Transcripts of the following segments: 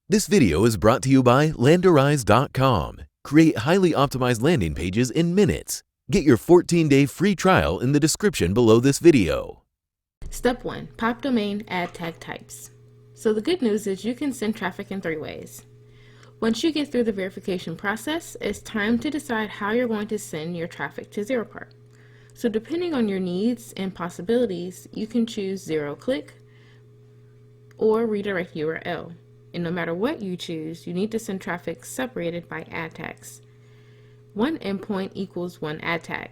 This video is brought to you by Landerize.com. Create highly optimized landing pages in minutes. Get your 14-day free trial in the description below this video. Step 1. Pop domain add tag types. So the good news is you can send traffic in 3 ways. Once you get through the verification process, it's time to decide how you're going to send your traffic to Zeropark. So depending on your needs and possibilities, you can choose Zeroclick or redirect URL. And no matter what you choose, you need to send traffic separated by ad tags. One endpoint equals one ad tag.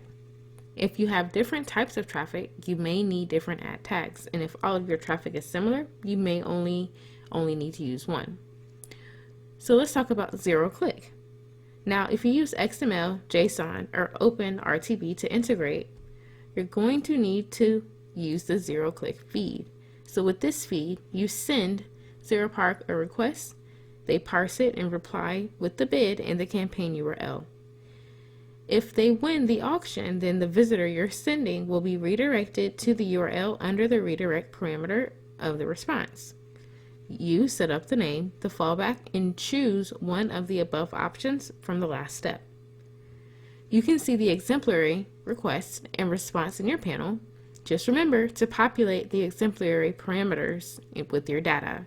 If you have different types of traffic, you may need different ad tags. And if all of your traffic is similar, you may only need to use one. So let's talk about Zeroclick. Now, if you use XML, JSON, or OpenRTB to integrate, you're going to need to use the Zeroclick feed. So with this feed, you send Zeropark a request, they parse it and reply with the bid and the campaign URL. If they win the auction, then the visitor you're sending will be redirected to the URL under the redirect parameter of the response. You set up the name, the fallback, and choose one of the above options from the last step. You can see the exemplary request and response in your panel. Just remember to populate the exemplary parameters with your data.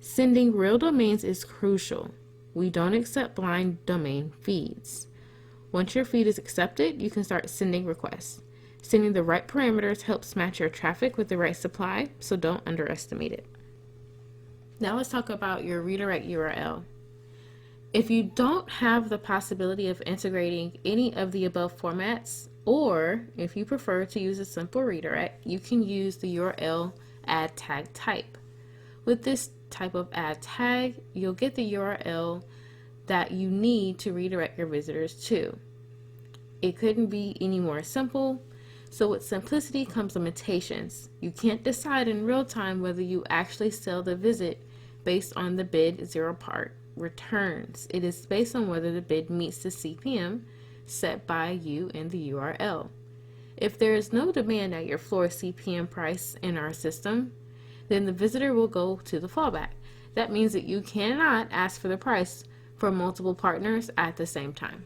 Sending real domains is crucial. We don't accept blind domain feeds. Once your feed is accepted, you can start sending requests. Sending the right parameters helps match your traffic with the right supply, so don't underestimate it. Now let's talk about your redirect URL. If you don't have the possibility of integrating any of the above formats, or if you prefer to use a simple redirect, you can use the URL add tag type. With this type of add tag, you'll get the URL that you need to redirect your visitors to. It couldn't be any more simple. So with simplicity comes limitations. You can't decide in real time whether you actually sell the visit based on the bid Zeropark returns. It is based on whether the bid meets the CPM set by you in the URL. If there is no demand at your floor CPM price in our system, then the visitor will go to the fallback. That means that you cannot ask for the price for multiple partners at the same time.